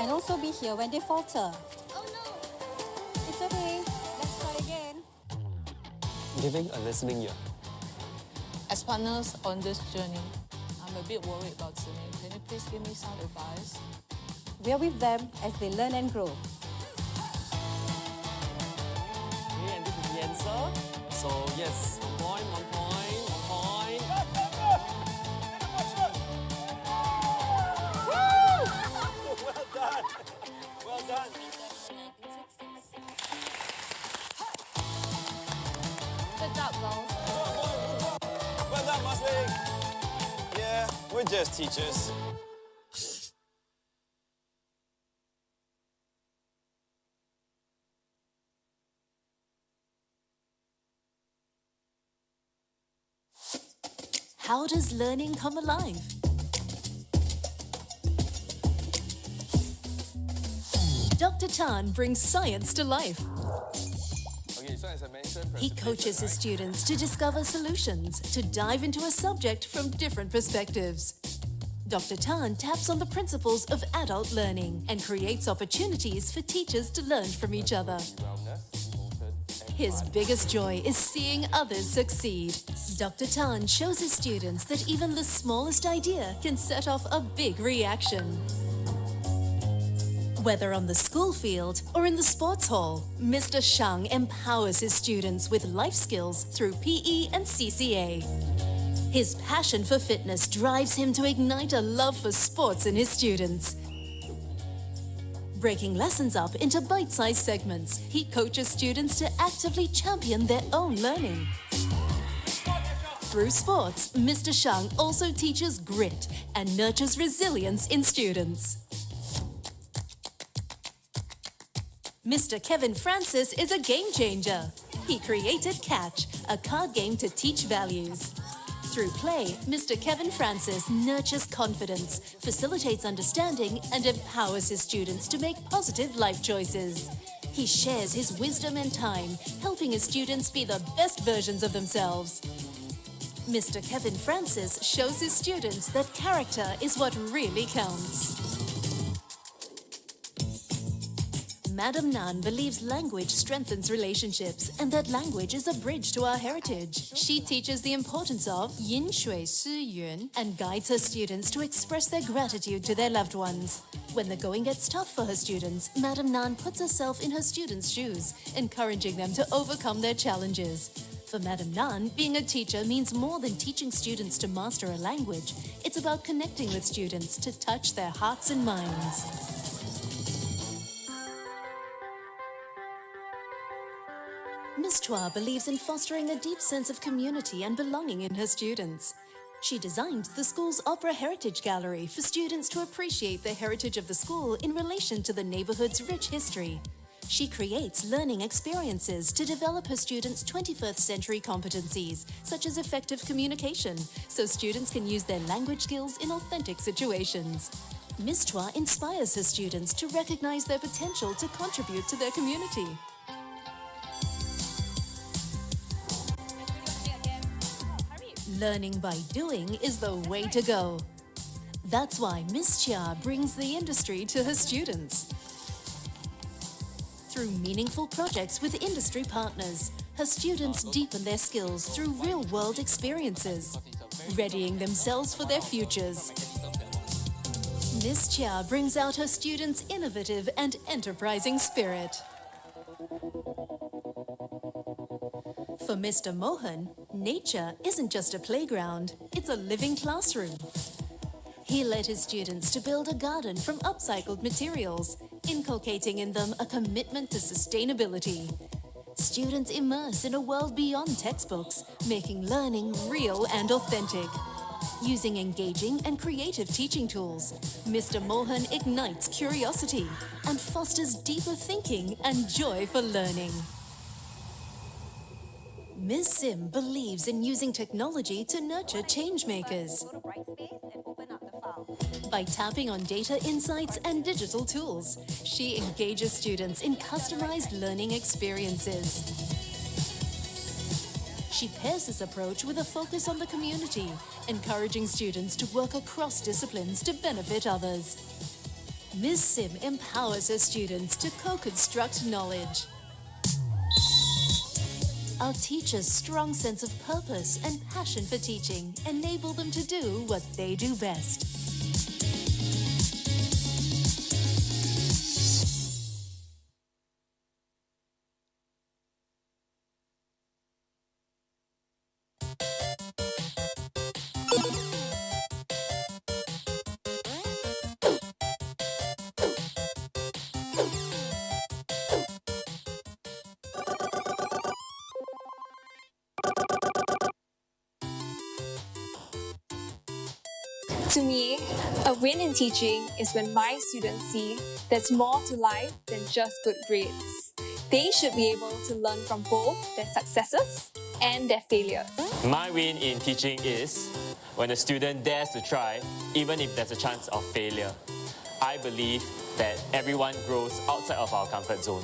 and also be here when they falter. Oh no! It's okay. Let's try again. Giving a listening ear. As partners on this journey, I'm a bit worried about Simi. Can you please give me some advice? We are with them as they learn and grow. Okay, and this is the answer. So yes, 1 point, 1 point, 1 point. Well done. Well done. Good job, girls. Well done, Musling. Yeah, we're just teachers. How does learning come alive? Dr. Tan brings science to life. Okay, so as I mentioned, He coaches his students to discover solutions, to dive into a subject from different perspectives. Dr. Tan taps on the principles of adult learning and creates opportunities for teachers to learn from each other. His biggest joy is seeing others succeed. Dr. Tan shows his students that even the smallest idea can set off a big reaction. Whether on the school field or in the sports hall, Mr. Shang empowers his students with life skills through PE and CCA. His passion for fitness drives him to ignite a love for sports in his students. Breaking lessons up into bite-sized segments, he coaches students to actively champion their own learning. Through sports, Mr. Shang also teaches grit and nurtures resilience in students. Mr. Kevin Francis is a game changer. He created Catch, a card game to teach values. Through play, Mr. Kevin Francis nurtures confidence, facilitates understanding, and empowers his students to make positive life choices. He shares his wisdom and time, helping his students be the best versions of themselves. Mr. Kevin Francis shows his students that character is what really counts. Madam Nan believes language strengthens relationships and that language is a bridge to our heritage. She teaches the importance of yin shui si yun and guides her students to express their gratitude to their loved ones. When the going gets tough for her students, Madam Nan puts herself in her students' shoes, encouraging them to overcome their challenges. For Madam Nan, being a teacher means more than teaching students to master a language. It's about connecting with students to touch their hearts and minds. Miss Chua believes in fostering a deep sense of community and belonging in her students. She designed the school's Opera Heritage Gallery for students to appreciate the heritage of the school in relation to the neighborhood's rich history. She creates learning experiences to develop her students' 21st century competencies, such as effective communication, so students can use their language skills in authentic situations. Miss Chua inspires her students to recognize their potential to contribute to their community. Learning by doing is the way to go. That's why Miss Chia brings the industry to her students. Through meaningful projects with industry partners, her students deepen their skills through real-world experiences, readying themselves for their futures. Miss Chia brings out her students' innovative and enterprising spirit. For Mr. Mohan, nature isn't just a playground, it's a living classroom. He led his students to build a garden from upcycled materials, inculcating in them a commitment to sustainability. Students immerse in a world beyond textbooks, making learning real and authentic. Using engaging and creative teaching tools, Mr. Mohan ignites curiosity and fosters deeper thinking and joy for learning. Ms. Sim believes in using technology to nurture changemakers. By tapping on data insights and digital tools, she engages students in customized learning experiences. She pairs this approach with a focus on the community, encouraging students to work across disciplines to benefit others. Ms. Sim empowers her students to co-construct knowledge. Our teachers' strong sense of purpose and passion for teaching enable them to do what they do best. To me, a win in teaching is when my students see there's more to life than just good grades. They should be able to learn from both their successes and their failures. My win in teaching is when a student dares to try, even if there's a chance of failure. I believe that everyone grows outside of our comfort zone.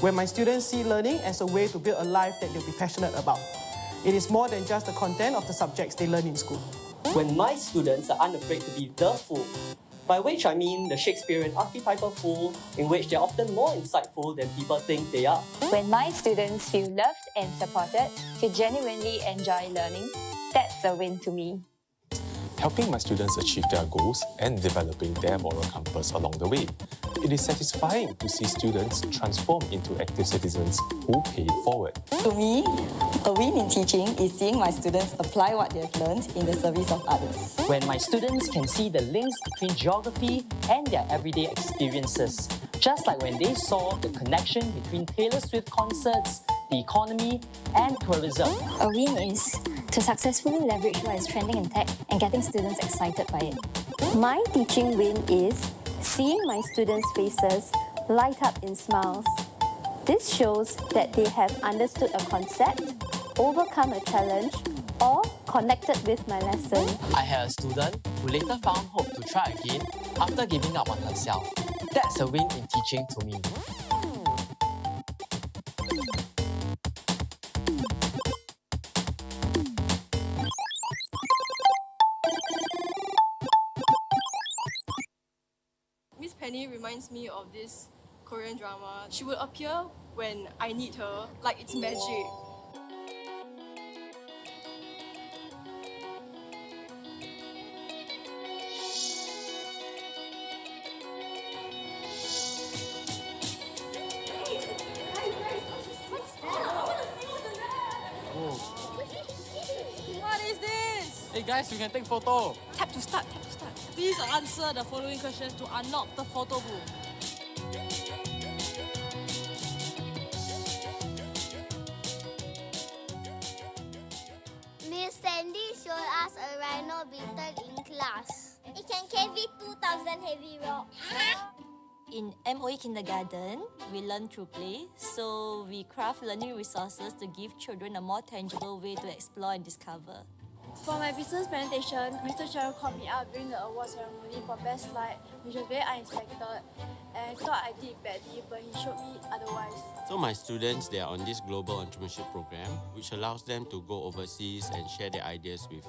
When my students see learning as a way to build a life that they'll be passionate about. It is more than just the content of the subjects they learn in school. When my students are unafraid to be the fool, by which I mean the Shakespearean archetypal fool, in which they're often more insightful than people think they are. When my students feel loved and supported to genuinely enjoy learning, that's a win to me. Helping my students achieve their goals and developing their moral compass along the way. It is satisfying to see students transform into active citizens who pay it forward. To me, a win in teaching is seeing my students apply what they have learned in the service of others. When my students can see the links between geography and their everyday experiences, just like when they saw the connection between Taylor Swift concerts, the economy, and tourism. A win is to successfully leverage what is trending in tech and getting students excited by it. My teaching win is seeing my students' faces light up in smiles. This shows that they have understood a concept, overcome a challenge, or connected with my lesson. I had a student who later found hope to try again after giving up on herself. That's a win in teaching to me. Miss Penny reminds me of this Korean drama. She will appear when I need her, like it's magic. What is this? Hey guys, we can take photo. Tap to start, tap to start. Please answer the following questions to unlock the photo booth. Miss Sandy showed us a rhino beetle in class. It can carry 2,000 heavy rocks. In MOE Kindergarten, we learn through play, so we craft learning resources to give children a more tangible way to explore and discover. For my business presentation, Mr. Cheryl called me up during the award ceremony for best slide, which was very unexpected, and I thought I did badly, but he showed me otherwise. So my students, they are on this global entrepreneurship program, which allows them to go overseas and share their ideas with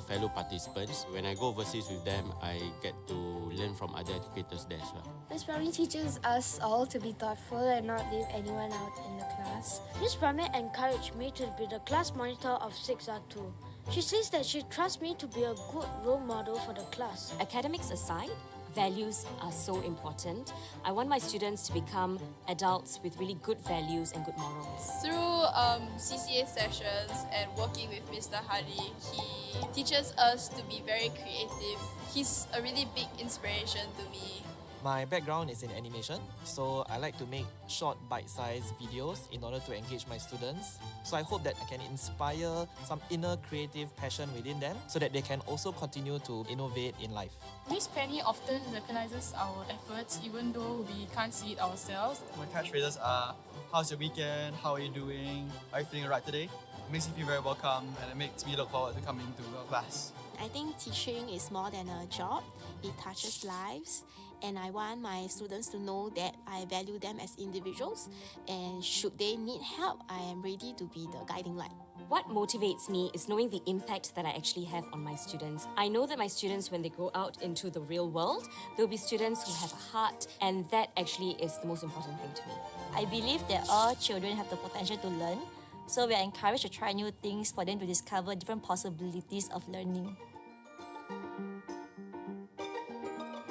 fellow participants. When I go overseas with them, I get to learn from other educators there as well. Miss Brahmi teaches us all to be thoughtful and not leave anyone out in the class. Miss Brahmi encouraged me to be the class monitor of 6R2. She says that she trusts me to be a good role model for the class. Academics aside, values are so important. I want my students to become adults with really good values and good morals. Through CCA sessions and working with Mr. Hari, he teaches us to be very creative. He's a really big inspiration to me. My background is in animation, so I like to make short bite-sized videos in order to engage my students. So I hope that I can inspire some inner creative passion within them so that they can also continue to innovate in life. Miss Penny often recognizes our efforts even though we can't see it ourselves. My catchphrases are, how's your weekend? How are you doing? Are you feeling alright today? It makes me feel very welcome and it makes me look forward to coming to class. I think teaching is more than a job. It touches lives. And I want my students to know that I value them as individuals, and should they need help, I am ready to be the guiding light. What motivates me is knowing the impact that I actually have on my students. I know that my students, when they go out into the real world, there'll be students who have a heart, and that actually is the most important thing to me. I believe that all children have the potential to learn, so we are encouraged to try new things for them to discover different possibilities of learning.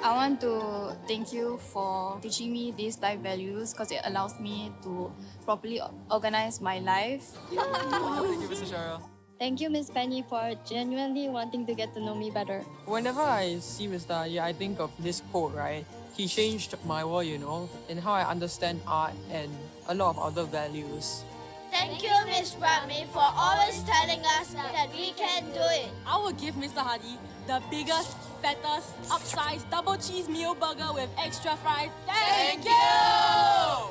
I want to thank you for teaching me these life values because it allows me to properly organize my life. Thank you, Mr. Shara. Thank you, Miss Penny, for genuinely wanting to get to know me better. Whenever I see Mr. Adi, I think of this quote, right? He changed my world, and how I understand art and a lot of other values. Thank you, Miss Brahmi, for always telling us that we can do it. I will give Mr. Hadi the biggest, fattest, upsized double cheese meal burger with extra fries. Thank you!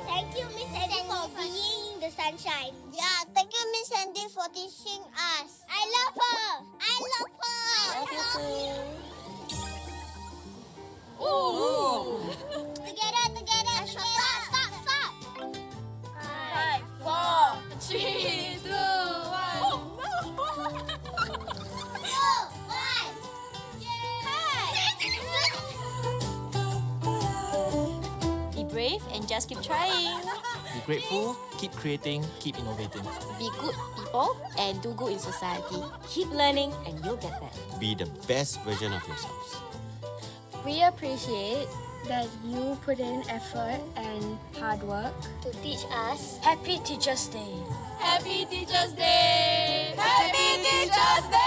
Thank you, Miss Sandy, for being in the sunshine. Yeah, thank you, Miss Sandy, for teaching us. I love her. I love her. Love you too. Ooh. Together. Stop. 5, 4, 3, 2, 1. Be brave and just keep trying. Be grateful, keep creating, keep innovating. Be good people and do good in society. Keep learning and you'll get there. Be the best version of yourselves. We appreciate that you put in effort and hard work To teach us. Happy Teacher's Day. Happy Teacher's Day! Happy Teacher's Day!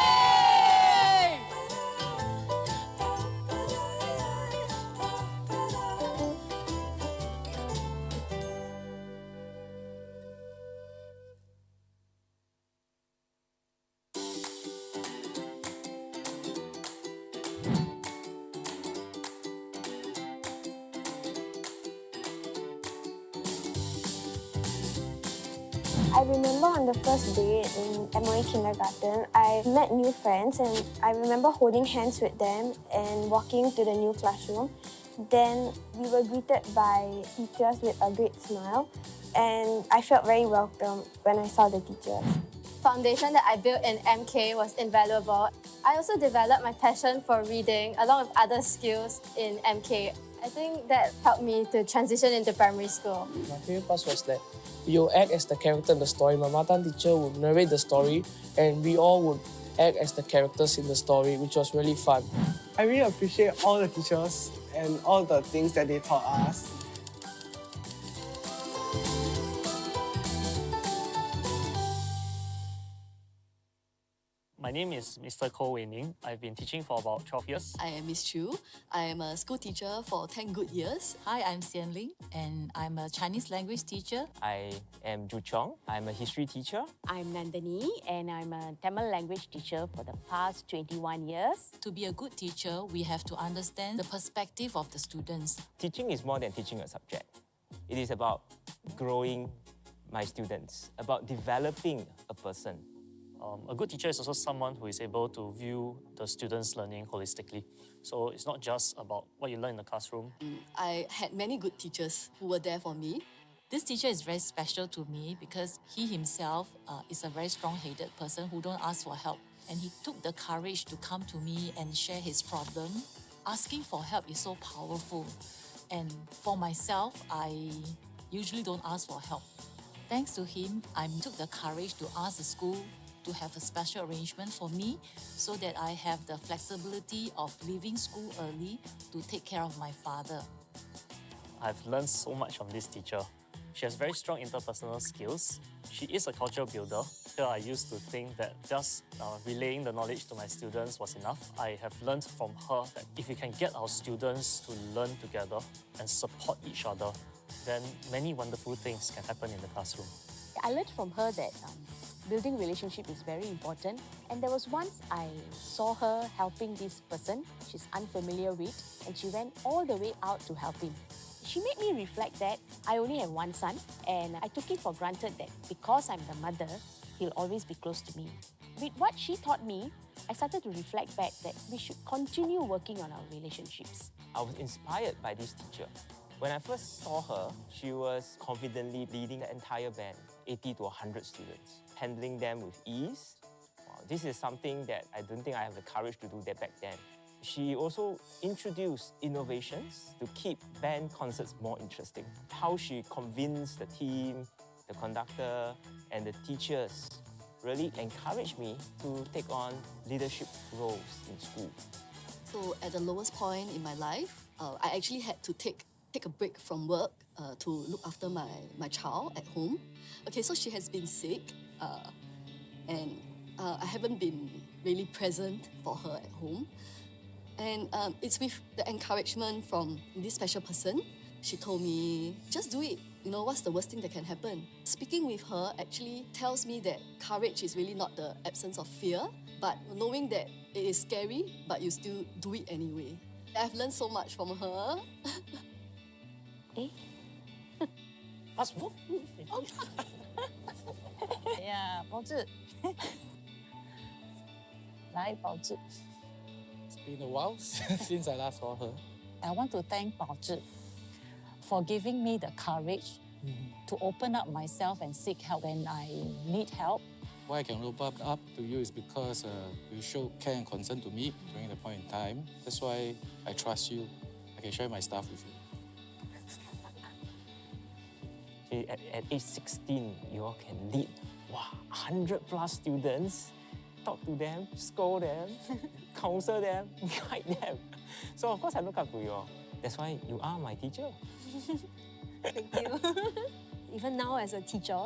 I remember on the first day in MOE kindergarten, I met new friends and I remember holding hands with them and walking to the new classroom. Then we were greeted by teachers with a great smile and I felt very welcome when I saw the teachers. Foundation that I built in MK was invaluable. I also developed my passion for reading along with other skills in MK. I think that helped me to transition into primary school. My favorite part was that you act as the character in the story. My mother teacher would narrate the story and we all would act as the characters in the story, which was really fun. I really appreciate all the teachers and all the things that they taught us. My name is Mr. Koh Wei Ning. I've been teaching for about 12 years. I am Miss Chu. I am a school teacher for 10 good years. Hi, I'm Xian Ling and I'm a Chinese language teacher. I am Zhu Chong. I'm a history teacher. I'm Nandini and I'm a Tamil language teacher for the past 21 years. To be a good teacher, we have to understand the perspective of the students. Teaching is more than teaching a subject. It is about growing my students, about developing a person. A good teacher is also someone who is able to view the students' learning holistically. So it's not just about what you learn in the classroom. I had many good teachers who were there for me. This teacher is very special to me because he himself is a very strong-headed person who don't ask for help. And he took the courage to come to me and share his problem. Asking for help is so powerful. And for myself, I usually don't ask for help. Thanks to him, I took the courage to ask the school to have a special arrangement for me so that I have the flexibility of leaving school early to take care of my father. I've learned so much from this teacher. She has very strong interpersonal skills. She is a culture builder. Here I used to think that just relaying the knowledge to my students was enough. I have learned from her that if we can get our students to learn together and support each other, then many wonderful things can happen in the classroom. I learned from her that building relationship is very important. And there was once I saw her helping this person she's unfamiliar with, and she went all the way out to help him. She made me reflect that I only have one son, and I took it for granted that because I'm the mother, he'll always be close to me. With what she taught me, I started to reflect back that we should continue working on our relationships. I was inspired by this teacher. When I first saw her, she was confidently leading the entire band, 80 to 100 students. handling them with ease. Wow, this is something that I don't think I have the courage to do that back then. She also introduced innovations to keep band concerts more interesting. How she convinced the team, the conductor, and the teachers really encouraged me to take on leadership roles in school. So at the lowest point in my life, I actually had to take a break from work to look after my child at home. Okay, so she has been sick and I haven't been really present for her at home. And it's with the encouragement from this special person. She told me, just do it. You know, what's the worst thing that can happen? Speaking with her actually tells me that courage is really not the absence of fear, but knowing that it is scary, but you still do it anyway. I've learned so much from her. What's what? Yeah, 宝智。来，宝智。 It's been a while since I last saw her. I want to thank 宝智 for giving me the courage to open up myself and seek help when I need help. Why I can open up to you is because you showed care and concern to me during the point in time. That's why I trust you. I can share my stuff with you. At age 16, you all can lead 100+ students, talk to them, scold them, counsel them, guide them. So of course I look up to you all. That's why you are my teacher. Thank you. Even now as a teacher,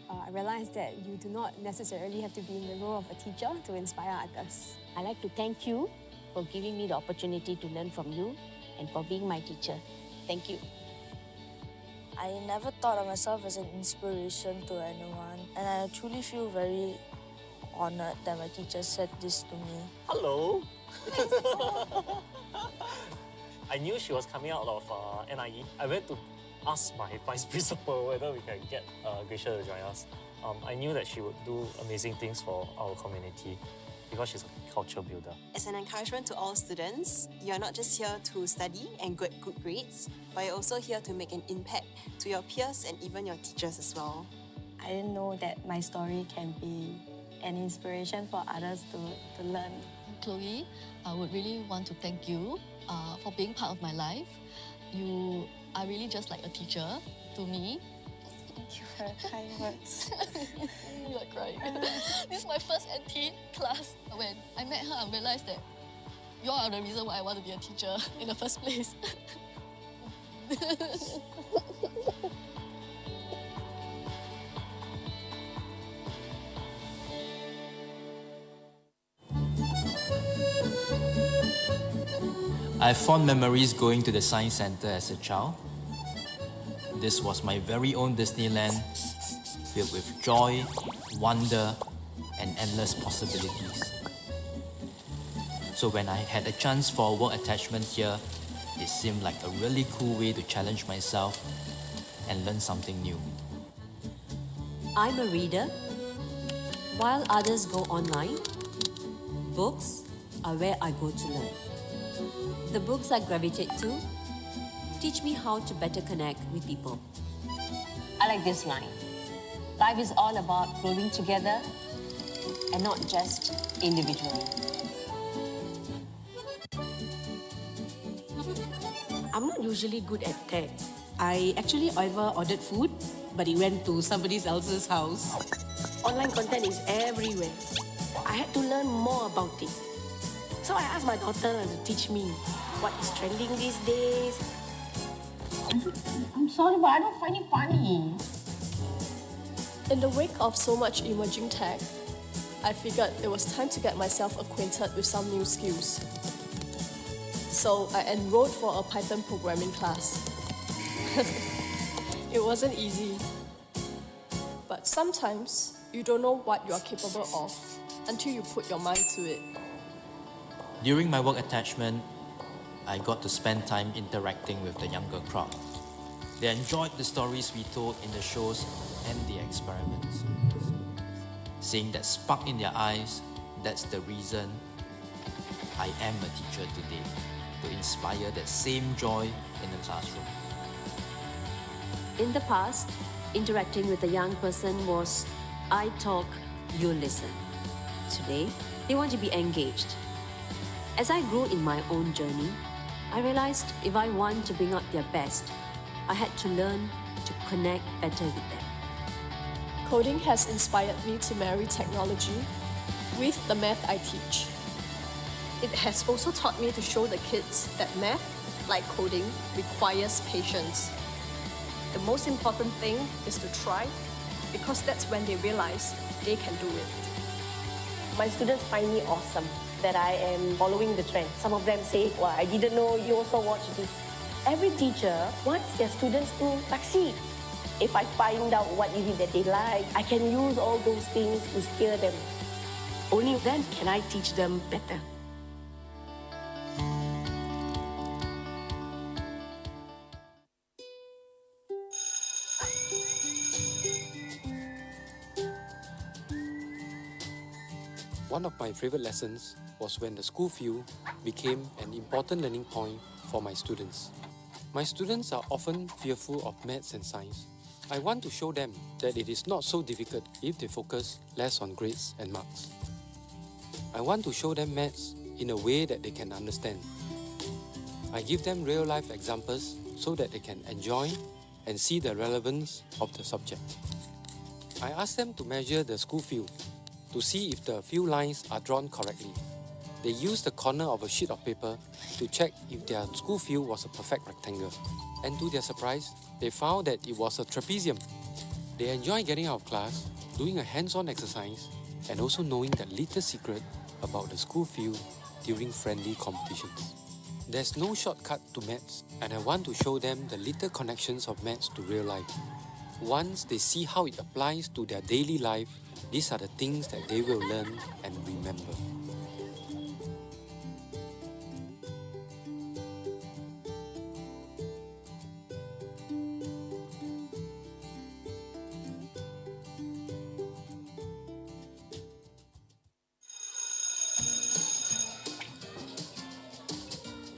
I realize that you do not necessarily have to be in the role of a teacher to inspire others. I'd like to thank you for giving me the opportunity to learn from you and for being my teacher. Thank you. I never thought of myself as an inspiration to anyone, and I truly feel very honored that my teacher said this to me. Hello. I knew she was coming out of NIE. I went to ask my vice principal whether we can get Gracia to join us. I knew that she would do amazing things for our community because she's a culture builder. As an encouragement to all students, you're not just here to study and get good grades, but you're also here to make an impact to your peers and even your teachers as well. I didn't know that my story can be an inspiration for others to learn. Chloe, I would really want to thank you for being part of my life. You are really just like a teacher to me. Thank you for your kind words. You're crying. This is my first NT class. When I met her, I realized that you are the reason why I want to be a teacher in the first place. I have fond memories going to the Science Centre as a child. This was my very own Disneyland, filled with joy, wonder, and endless possibilities. So when I had a chance for a work attachment here, it seemed like a really cool way to challenge myself and learn something new. I'm a reader. While others go online, books are where I go to learn. The books I gravitate to teach me how to better connect with people. I like this line. Life is all about growing together and not just individually. I'm not usually good at tech. I actually ever ordered food, but it went to somebody else's house. Online content is everywhere. I had to learn more about it. So I asked my daughter to teach me what is trending these days. I'm sorry, but I don't find it funny. In the wake of so much emerging tech, I figured it was time to get myself acquainted with some new skills. So I enrolled for a Python programming class. It wasn't easy. But sometimes you don't know what you are capable of until you put your mind to it. During my work attachment, I got to spend time interacting with the younger crowd. They enjoyed the stories we told in the shows and the experiments. Seeing that spark in their eyes, that's the reason I am a teacher today, to inspire that same joy in the classroom. In the past, interacting with a young person was I talk, you listen. Today, they want to be engaged. As I grew in my own journey, I realized if I want to bring out their best, I had to learn to connect better with them. Coding has inspired me to marry technology with the math I teach. It has also taught me to show the kids that math, like coding, requires patience. The most important thing is to try, because that's when they realize they can do it. My students find me awesome, that I am following the trend. Some of them say, well, I didn't know you also watch this. Every teacher wants their students to succeed. If I find out what is it that they like, I can use all those things to steer them. Only then can I teach them better. One of my favorite lessons was when the school field became an important learning point for my students. My students are often fearful of maths and science. I want to show them that it is not so difficult if they focus less on grades and marks. I want to show them maths in a way that they can understand. I give them real-life examples so that they can enjoy and see the relevance of the subject. I ask them to measure the school field to see if the field lines are drawn correctly. They use the corner of a sheet of paper to check if their school field was a perfect rectangle. And to their surprise, they found that it was a trapezium. They enjoy getting out of class, doing a hands-on exercise, and also knowing that little secret about the school field during friendly competitions. There's no shortcut to maths, and I want to show them the little connections of maths to real life. Once they see how it applies to their daily life, these are the things that they will learn and remember.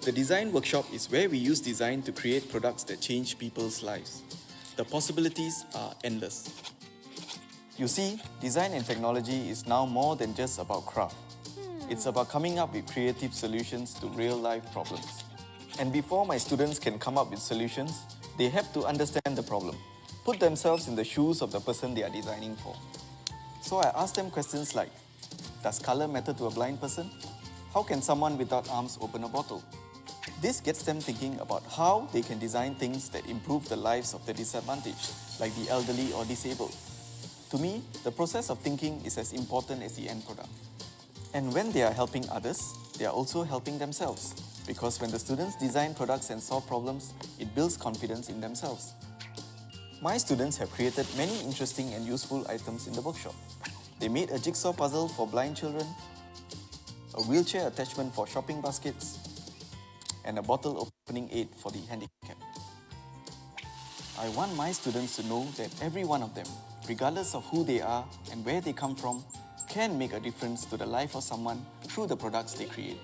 The Design Workshop is where we use design to create products that change people's lives. The possibilities are endless. You see, design and technology is now more than just about craft. It's about coming up with creative solutions to real-life problems. And before my students can come up with solutions, they have to understand the problem, put themselves in the shoes of the person they are designing for. So I ask them questions like, does color matter to a blind person? How can someone without arms open a bottle? This gets them thinking about how they can design things that improve the lives of the disadvantaged, like the elderly or disabled. To me, the process of thinking is as important as the end product. And when they are helping others, they are also helping themselves. Because when the students design products and solve problems, it builds confidence in themselves. My students have created many interesting and useful items in the workshop. They made a jigsaw puzzle for blind children, a wheelchair attachment for shopping baskets, and a bottle opening aid for the handicapped. I want my students to know that every one of them, regardless of who they are and where they come from, can make a difference to the life of someone through the products they create.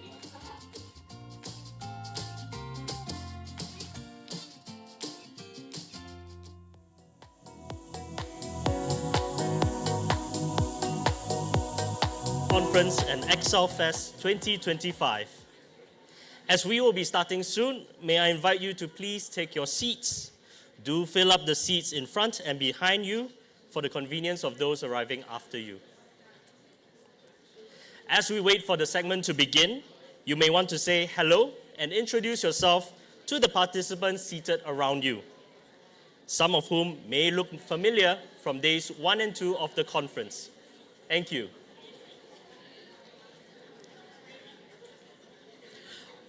Conference and Excel Fest 2025. As we will be starting soon, may I invite you to please take your seats. Do fill up the seats in front and behind you for the convenience of those arriving after you. As we wait for the segment to begin, you may want to say hello and introduce yourself to the participants seated around you, some of whom may look familiar from days 1 and 2 of the conference. Thank you.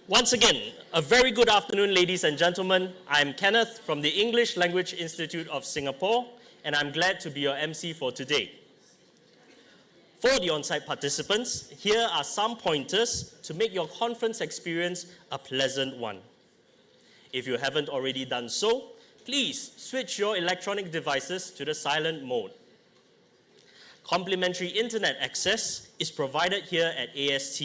Once again, a very good afternoon, ladies and gentlemen. I'm Kenneth from the English Language Institute of Singapore, and I'm glad to be your MC for today. For the on-site participants, here are some pointers to make your conference experience a pleasant one. If you haven't already done so, please switch your electronic devices to the silent mode. Complimentary internet access is provided here at AST.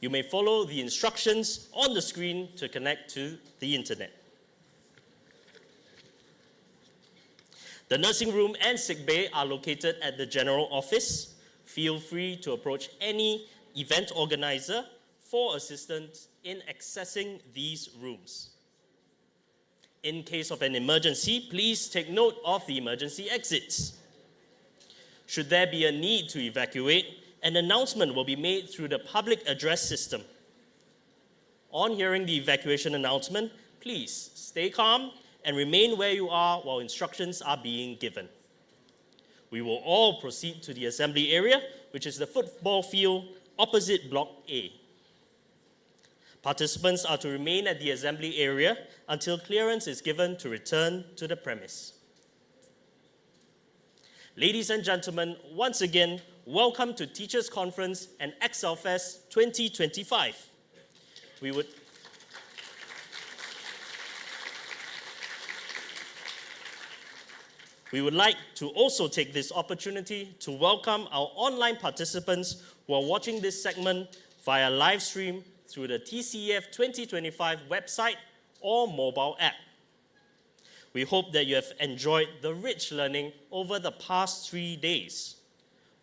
You may follow the instructions on the screen to connect to the internet. The nursing room and sick bay are located at the general office. Feel free to approach any event organizer for assistance in accessing these rooms. In case of an emergency, please take note of the emergency exits. Should there be a need to evacuate, an announcement will be made through the public address system. On hearing the evacuation announcement, please stay calm and remain where you are while instructions are being given. We will all proceed to the assembly area, which is the football field opposite Block A. Participants are to remain at the assembly area until clearance is given to return to the premise. Ladies and gentlemen, once again, welcome to Teachers Conference and ExcelFest 2025. We would like to also take this opportunity to welcome our online participants who are watching this segment via live stream through the TCEF 2025 website or mobile app. We hope that you have enjoyed the rich learning over the past 3 days.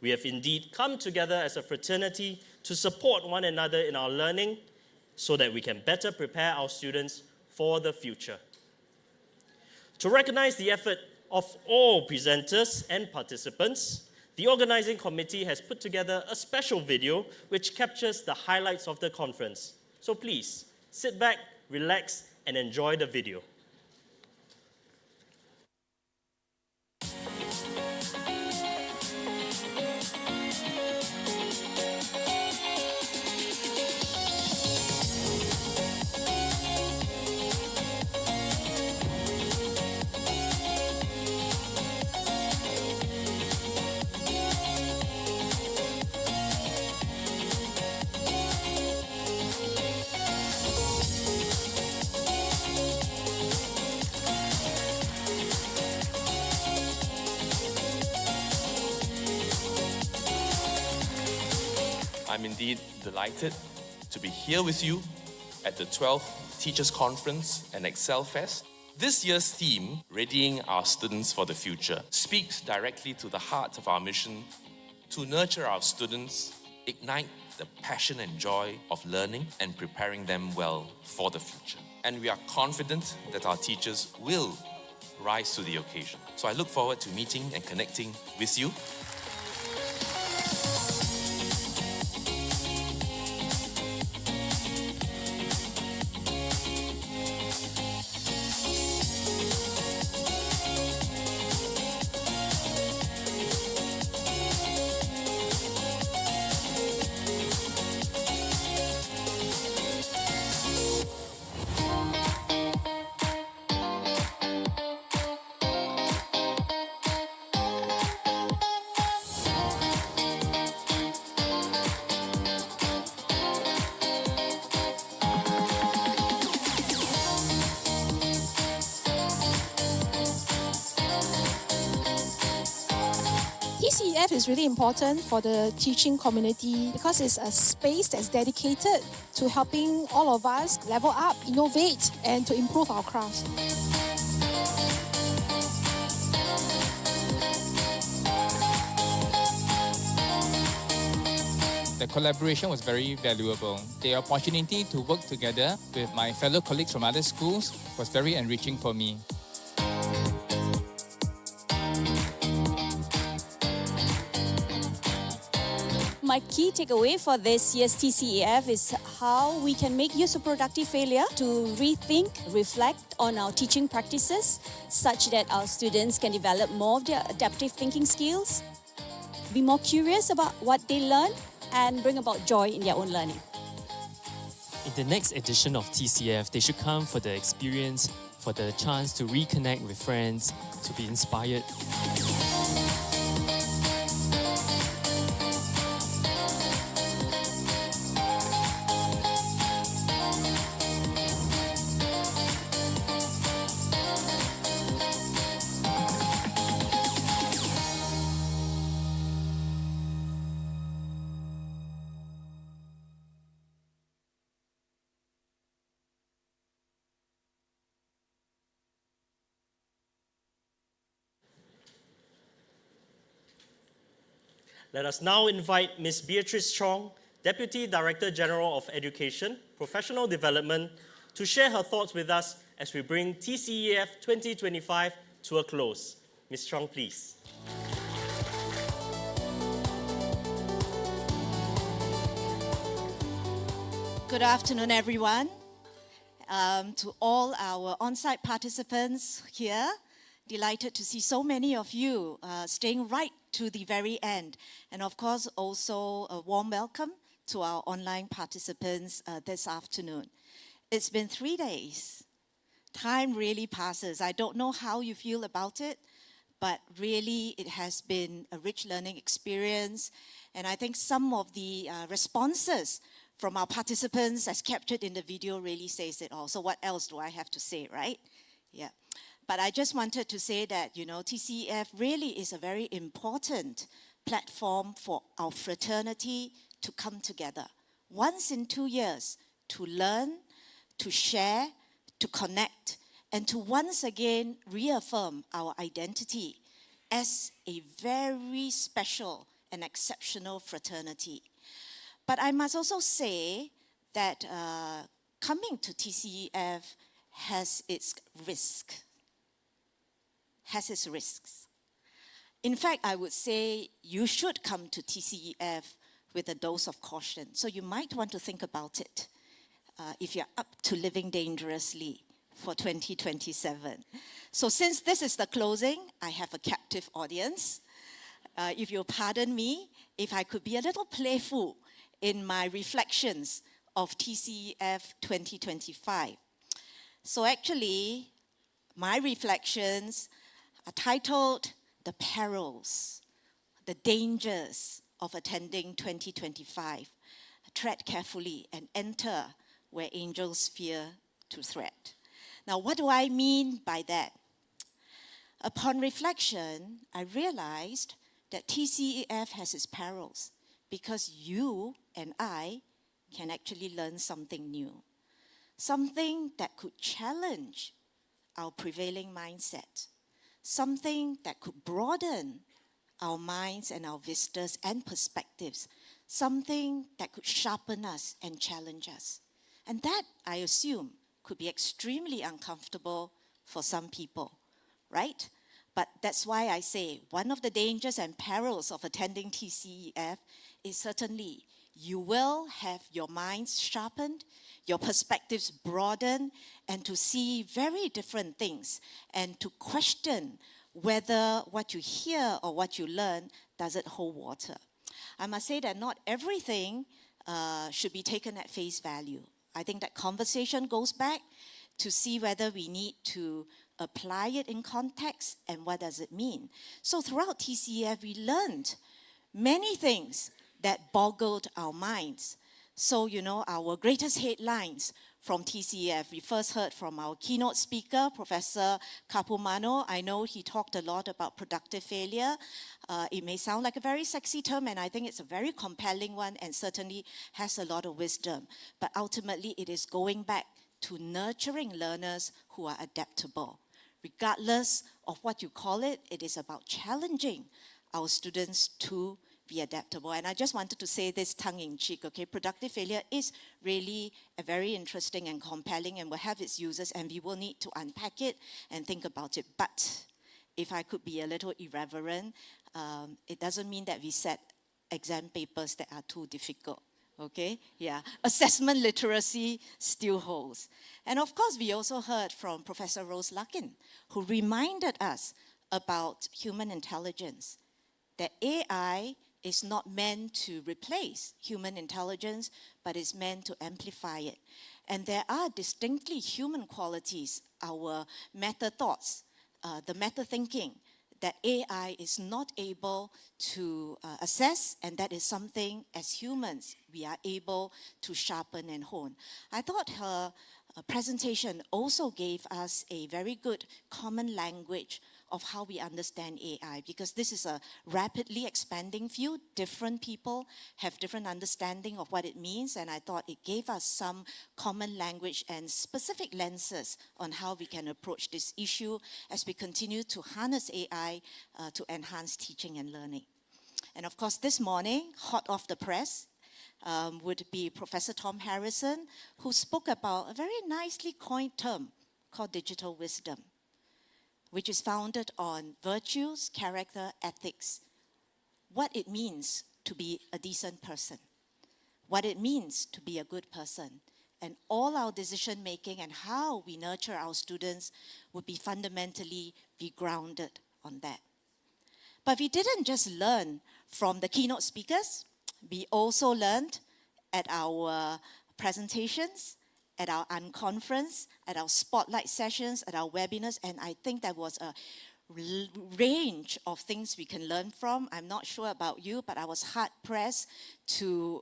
We have indeed come together as a fraternity to support one another in our learning so that we can better prepare our students for the future. To recognize the effort of all presenters and participants, the organizing committee has put together a special video which captures the highlights of the conference. So please, sit back, relax, and enjoy the video. I'm indeed delighted to be here with you at the 12th Teachers Conference and ExcelFest. This year's theme, Readying Our Students for the Future, speaks directly to the heart of our mission to nurture our students, ignite the passion and joy of learning, and preparing them well for the future. And we are confident that our teachers will rise to the occasion. So I look forward to meeting and connecting with you. TCEF is really important for the teaching community because it's a space that's dedicated to helping all of us level up, innovate, and to improve our craft. The collaboration was very valuable. The opportunity to work together with my fellow colleagues from other schools was very enriching for me. My key takeaway for this year's TCEF is how we can make use of productive failure to rethink, reflect on our teaching practices such that our students can develop more of their adaptive thinking skills, be more curious about what they learn, and bring about joy in their own learning. In the next edition of TCF, they should come for the experience, for the chance to reconnect with friends, to be inspired. Let us now invite Ms. Beatrice Chong, Deputy Director General of Education, Professional Development, to share her thoughts with us as we bring TCEF 2025 to a close. Ms. Chong, please. Good afternoon, everyone. To all our on-site participants here, delighted to see so many of you staying right to the very end. And of course, also a warm welcome to our online participants this afternoon. It's been 3 days. Time really passes. I don't know how you feel about it, but really it has been a rich learning experience. And I think some of the responses from our participants as captured in the video really says it all. So what else do I have to say, right? Yeah. But I just wanted to say that, you know, TCEF really is a very important platform for our fraternity to come together once in 2 years to learn, to share, to connect, and to once again reaffirm our identity as a very special and exceptional fraternity. But I must also say that coming to TCEF has its risks. In fact, I would say you should come to TCEF with a dose of caution. So you might want to think about it if you're up to living dangerously for 2027. So since this is the closing, I have a captive audience. If you'll pardon me, if I could be a little playful in my reflections of TCEF 2025. So actually, my reflections are titled The Perils, the Dangers of Attending 2025. Tread carefully and enter where angels fear to tread. Now, what do I mean by that? Upon reflection, I realized that TCEF has its perils because you and I can actually learn something new, something that could challenge our prevailing mindset, something that could broaden our minds and our vistas and perspectives, something that could sharpen us and challenge us. And that, I assume, could be extremely uncomfortable for some people, right? But that's why I say one of the dangers and perils of attending TCEF is certainly you will have your minds sharpened, your perspectives broadened, and to see very different things and to question whether what you hear or what you learn, does it hold water. I must say that not everything should be taken at face value. I think that conversation goes back to see whether we need to apply it in context and what does it mean. So throughout TCEF, we learned many things that boggled our minds. So, you know, our greatest headlines from TCEF, we first heard from our keynote speaker, Professor Kapumano. I know he talked a lot about productive failure. It may sound like a very sexy term, and I think it's a very compelling one and certainly has a lot of wisdom. But ultimately, it is going back to nurturing learners who are adaptable. Regardless of what you call it, it is about challenging our students to be adaptable. And I just wanted to say this tongue-in-cheek, okay? Productive failure is really a very interesting and compelling and will have its uses, and we will need to unpack it and think about it. But if I could be a little irreverent, it doesn't mean that we set exam papers that are too difficult. Okay, yeah. Assessment literacy still holds. And of course, we also heard from Professor Rose Luckin, who reminded us about human intelligence, that AI is not meant to replace human intelligence, but is meant to amplify it. And there are distinctly human qualities, our meta thoughts, the meta thinking, that AI is not able to assess, and that is something as humans we are able to sharpen and hone. I thought her presentation also gave us a very good common language of how we understand AI, because this is a rapidly expanding field. Different people have different understanding of what it means, and I thought it gave us some common language and specific lenses on how we can approach this issue as we continue to harness AI to enhance teaching and learning. And of course, this morning, hot off the press, would be Professor Tom Harrison, who spoke about a very nicely coined term called digital wisdom, which is founded on virtues, character, ethics, what it means to be a decent person, what it means to be a good person, and all our decision making and how we nurture our students would be fundamentally be grounded on that. But we didn't just learn from the keynote speakers, we also learned at our presentations, at our unconference, at our spotlight sessions, at our webinars, and I think there was a range of things we can learn from. I'm not sure about you, but I was hard-pressed to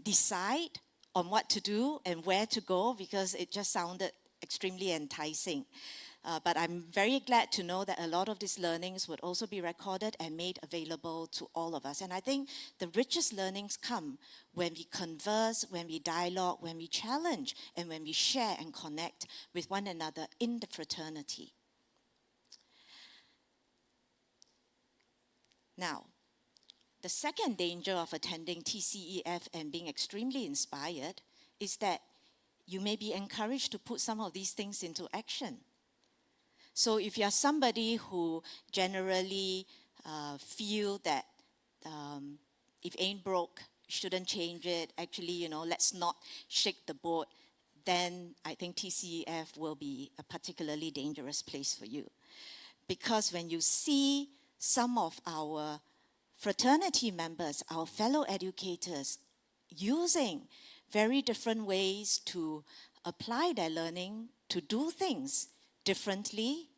decide on what to do and where to go because it just sounded extremely enticing. But I'm very glad to know that a lot of these learnings would also be recorded and made available to all of us. And I think the richest learnings come when we converse, when we dialogue, when we challenge, and when we share and connect with one another in the fraternity. Now, the second danger of attending TCEF and being extremely inspired is that you may be encouraged to put some of these things into action. So if you're somebody who generally feel that if ain't broke, shouldn't change it, actually, let's not shake the boat, then I think TCEF will be a particularly dangerous place for you. Because when you see some of our fraternity members, our fellow educators, using very different ways to apply their learning, to do things differently,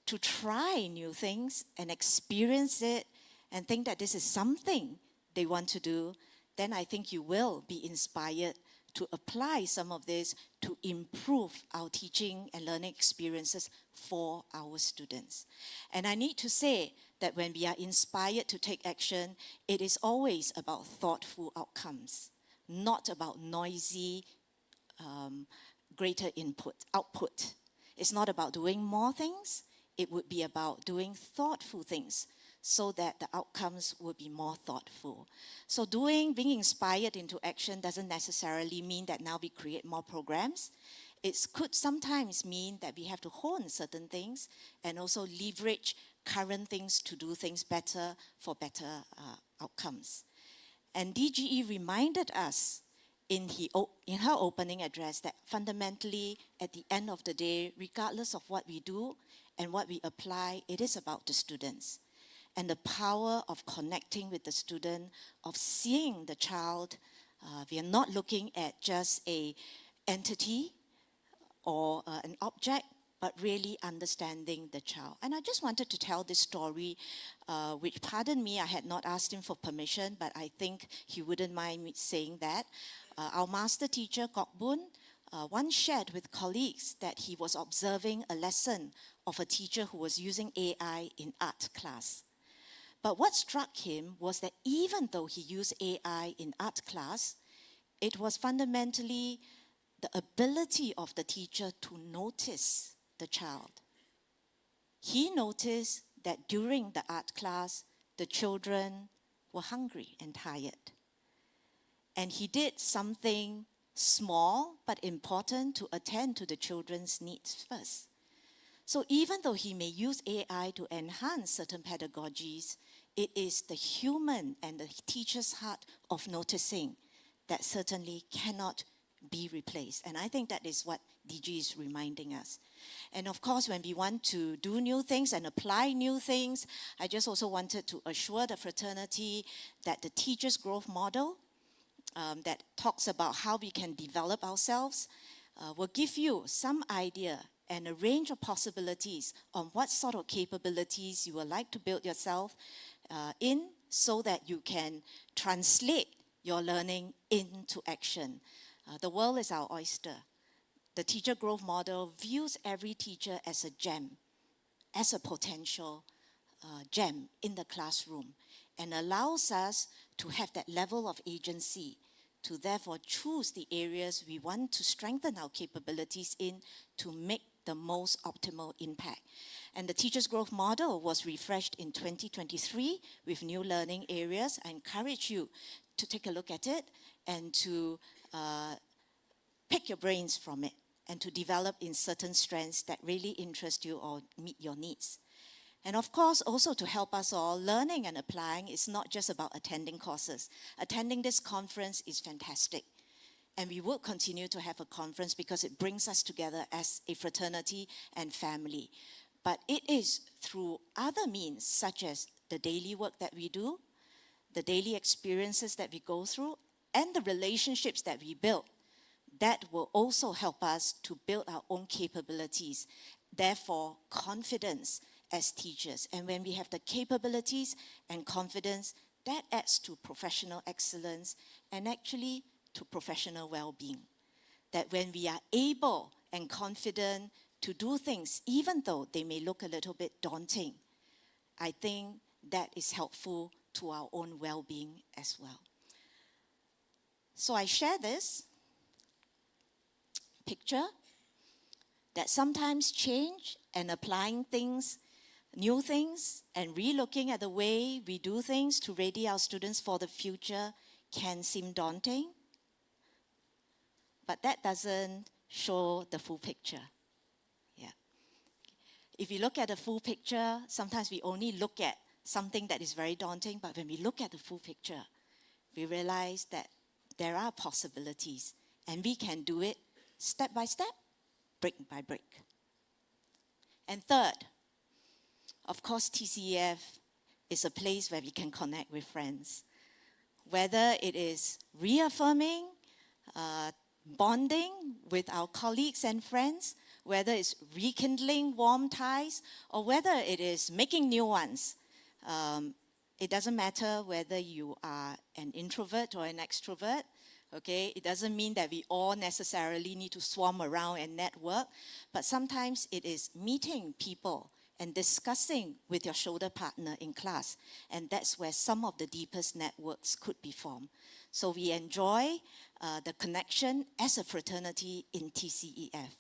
to try new things and experience it and think that this is something they want to do, then I think you will be inspired to apply some of this to improve our teaching and learning experiences for our students. And I need to say that when we are inspired to take action, it is always about thoughtful outcomes, not about noisy, greater output. It's not about doing more things, it would be about doing thoughtful things so that the outcomes will be more thoughtful. So being inspired into action doesn't necessarily mean that now we create more programs. It could sometimes mean that we have to hone certain things and also leverage current things to do things better for better outcomes. And DGE reminded us in her opening address that fundamentally, at the end of the day, regardless of what we do and what we apply, it is about the students. And the power of connecting with the student, of seeing the child. We are not looking at just an entity or an object, but really understanding the child. And I just wanted to tell this story, which, pardon me, I had not asked him for permission, but I think he wouldn't mind me saying that. Our master teacher, Kok Boon, once shared with colleagues that he was observing a lesson of a teacher who was using AI in art class. But what struck him was that even though he used AI in art class, it was fundamentally the ability of the teacher to notice the child. He noticed that during the art class, the children were hungry and tired. And he did something small but important to attend to the children's needs first. So even though he may use AI to enhance certain pedagogies, it is the human and the teacher's heart of noticing that certainly cannot be replaced. And I think that is what DG is reminding us. And of course, when we want to do new things and apply new things, I just also wanted to assure the fraternity that the teacher's growth model that talks about how we can develop ourselves will give you some idea and a range of possibilities on what sort of capabilities you would like to build yourself in so that you can translate your learning into action. The world is our oyster. The teacher growth model views every teacher as a gem, as a potential gem in the classroom, and allows us to have that level of agency to therefore choose the areas we want to strengthen our capabilities in to make the most optimal impact. And the Teachers' Growth Model was refreshed in 2023 with new learning areas. I encourage you to take a look at it and to pick your brains from it and to develop in certain strengths that really interest you or meet your needs. And of course, also to help us all, learning and applying is not just about attending courses. Attending this conference is fantastic. And we will continue to have a conference because it brings us together as a fraternity and family. But it is through other means, such as the daily work that we do, the daily experiences that we go through, and the relationships that we build, that will also help us to build our own capabilities. Therefore, confidence as teachers. And when we have the capabilities and confidence, that adds to professional excellence and actually to professional well-being. That when we are able and confident to do things, even though they may look a little bit daunting, I think that is helpful to our own well-being as well. So I share this picture that sometimes change and applying things, new things, and relooking at the way we do things to ready our students for the future can seem daunting. But that doesn't show the full picture. Yeah. If you look at the full picture, sometimes we only look at something that is very daunting, but when we look at the full picture, we realize that there are possibilities and we can do it step by step, brick by brick. And third, of course, TCEF is a place where we can connect with friends. Whether it is reaffirming, bonding with our colleagues and friends, whether it's rekindling warm ties, or whether it is making new ones. It doesn't matter whether you are an introvert or an extrovert. Okay, it doesn't mean that we all necessarily need to swarm around and network, but sometimes it is meeting people and discussing with your shoulder partner in class, and that's where some of the deepest networks could be formed. So we enjoy the connection as a fraternity in TCEF.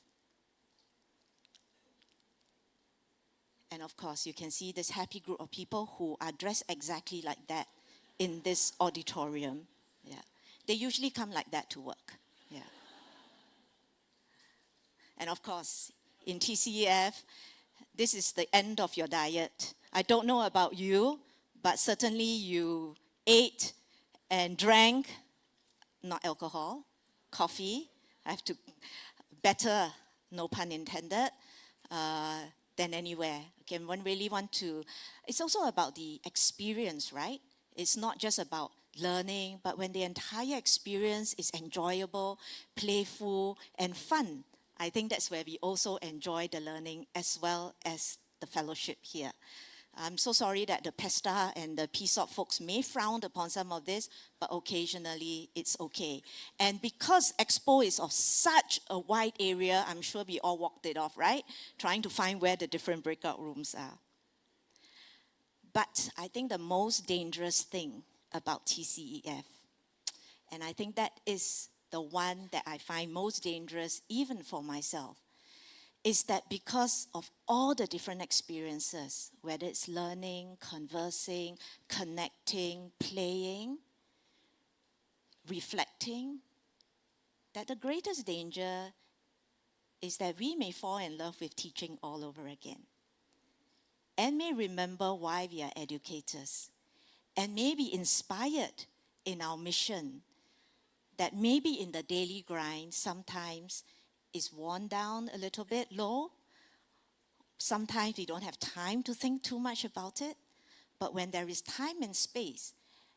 And of course, you can see this happy group of people who are dressed exactly like that in this auditorium. Yeah. They usually come like that to work. Yeah. And of course, in TCEF, this is the end of your diet. I don't know about you, but certainly you ate and drank, not alcohol, coffee. I have to, better, no pun intended, than anywhere. Okay, one really want to, it's also about the experience, right? It's not just about learning, but when the entire experience is enjoyable, playful, and fun, I think that's where we also enjoy the learning as well as the fellowship here. I'm so sorry that the PESTA and the PSOP folks may frown upon some of this, but occasionally it's okay. And because Expo is of such a wide area, I'm sure we all walked it off, right? Trying to find where the different breakout rooms are. But I think the most dangerous thing about TCEF, and I think that is the one that I find most dangerous even for myself, is that because of all the different experiences, whether it's learning, conversing, connecting, playing, reflecting, that the greatest danger is that we may fall in love with teaching all over again and may remember why we are educators and may be inspired in our mission that maybe in the daily grind sometimes is worn down a little bit low. Sometimes we don't have time to think too much about it. But when there is time and space,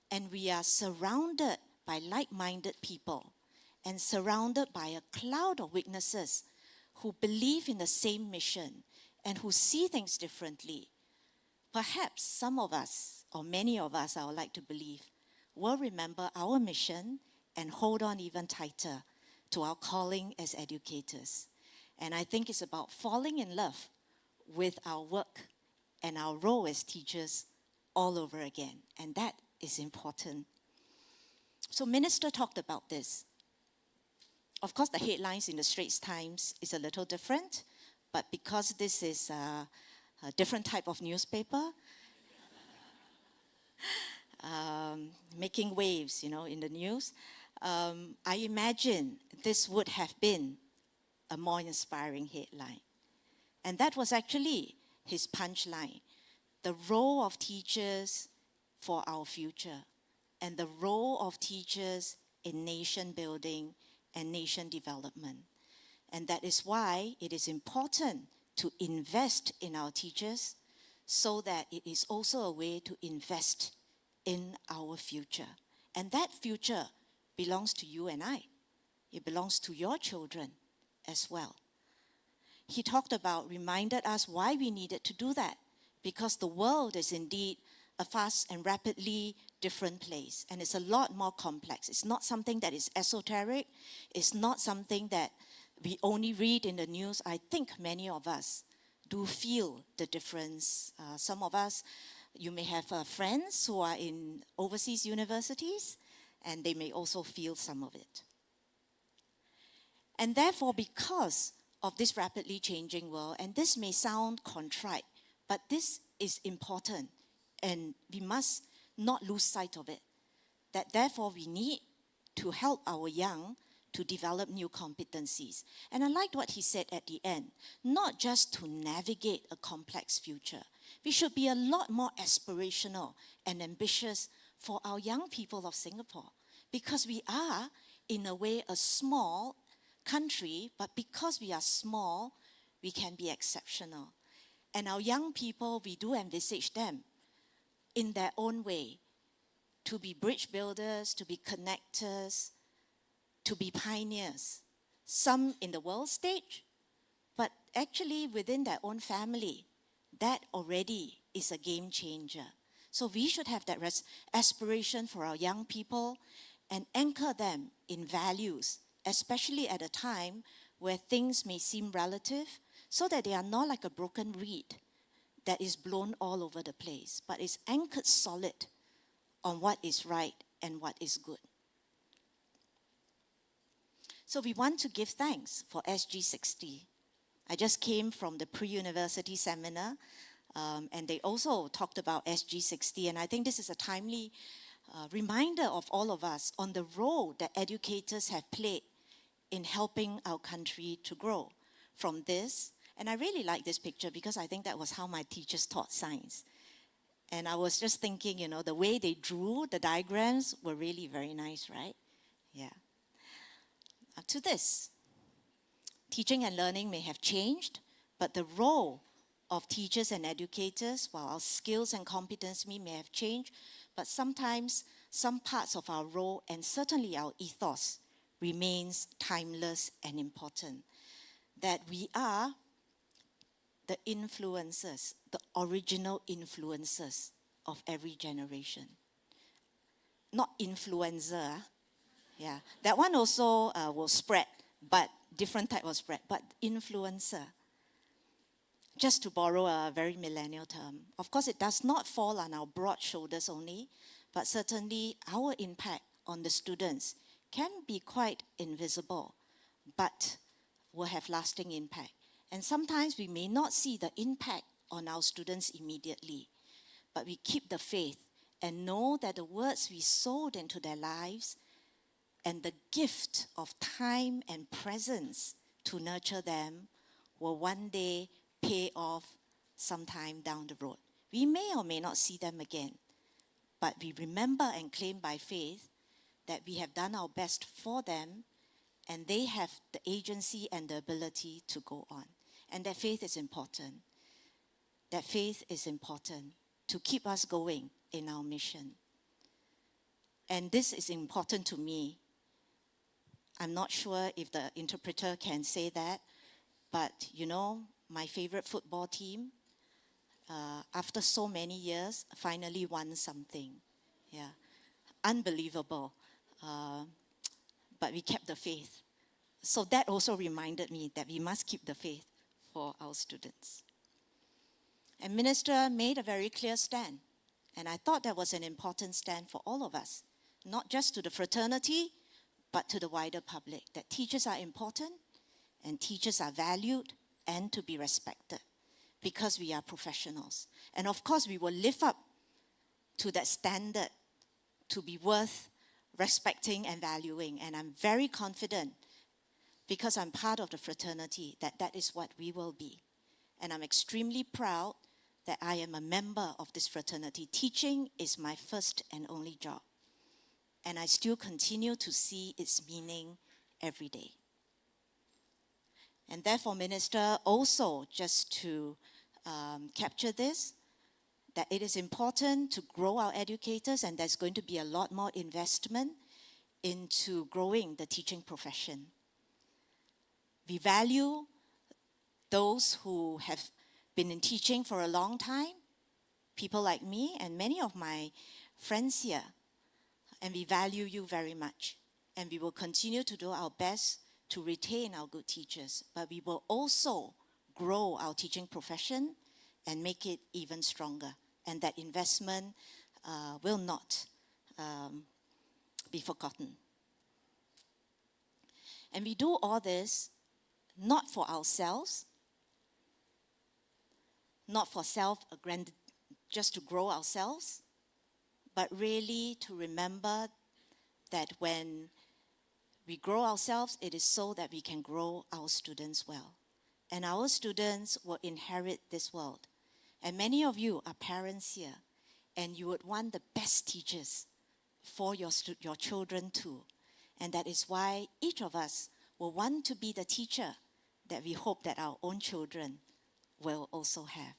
and we are surrounded by like-minded people, and surrounded by a cloud of witnesses who believe in the same mission, and who see things differently, perhaps some of us, or many of us, I would like to believe, will remember our mission and hold on even tighter to our calling as educators. And I think it's about falling in love with our work and our role as teachers all over again. And that is important. So Minister talked about this. Of course, the headlines in the Straits Times is a little different, but because this is a different type of newspaper, making waves, in the news, I imagine this would have been a more inspiring headline. And that was actually his punchline: the role of teachers for our future, and the role of teachers in nation building and nation development. And that is why it is important to invest in our teachers, so that it is also a way to invest in our future. And that future belongs to you and I. It belongs to your children as well. He reminded us why we needed to do that, because the world is indeed a fast and rapidly different place, and it's a lot more complex. It's not something that is esoteric. It's not something that we only read in the news. I think many of us do feel the difference. Some of us, you may have friends who are in overseas universities, and they may also feel some of it. And therefore, because of this rapidly changing world, and this may sound contrite, but this is important, and we must not lose sight of it, that therefore we need to help our young to develop new competencies. And I liked what he said at the end: not just to navigate a complex future. We should be a lot more aspirational and ambitious for our young people of Singapore, because we are, in a way, a small country, but because we are small, we can be exceptional. And our young people, we do envisage them in their own way to be bridge builders, to be connectors, to be pioneers. Some in the world stage, but actually within their own family, that already is a game changer. So we should have that aspiration for our young people and anchor them in values, especially at a time where things may seem relative, so that they are not like a broken reed that is blown all over the place, but is anchored solid on what is right and what is good. So we want to give thanks for SG60. I just came from the pre-university seminar, and they also talked about SG60, and I think this is a timely reminder of all of us on the role that educators have played in helping our country to grow from this. And I really like this picture because I think that was how my teachers taught science. And I was just thinking, the way they drew the diagrams were really very nice, right? Yeah. Up to this, teaching and learning may have changed, but the role of teachers and educators, while our skills and competence may have changed, but sometimes some parts of our role and certainly our ethos remains timeless and important. That we are the influencers, the original influencers of every generation. Not influencer, yeah. That one also will spread, but different type of spread, but influencer. Just to borrow a very millennial term. Of course, it does not fall on our broad shoulders only, but certainly our impact on the students can be quite invisible, but will have lasting impact. And sometimes we may not see the impact on our students immediately, but we keep the faith and know that the words we sowed into their lives and the gift of time and presence to nurture them will one day pay off sometime down the road. We may or may not see them again, but we remember and claim by faith that we have done our best for them, and they have the agency and the ability to go on. And that faith is important. That faith is important to keep us going in our mission. And this is important to me. I'm not sure if the interpreter can say that, but my favorite football team, after so many years, finally won something. Yeah, unbelievable. But we kept the faith. So that also reminded me that we must keep the faith for our students. And Minister made a very clear stand. And I thought that was an important stand for all of us, not just to the fraternity, but to the wider public, that teachers are important and teachers are valued and to be respected because we are professionals. And of course, we will live up to that standard to be worth respecting and valuing. And I'm very confident, because I'm part of the fraternity, that that is what we will be. And I'm extremely proud that I am a member of this fraternity. Teaching is my first and only job. And I still continue to see its meaning every day. And therefore, Minister, also just to capture this, that it is important to grow our educators, and there's going to be a lot more investment into growing the teaching profession. We value those who have been in teaching for a long time, people like me and many of my friends here, and we value you very much. And we will continue to do our best to retain our good teachers, but we will also grow our teaching profession and make it even stronger. And that investment will not be forgotten. And we do all this not for ourselves, not for just to grow ourselves, but really to remember that when we grow ourselves, it is so that we can grow our students well. And our students will inherit this world. And many of you are parents here, and you would want the best teachers for your children too. And that is why each of us will want to be the teacher that we hope that our own children will also have.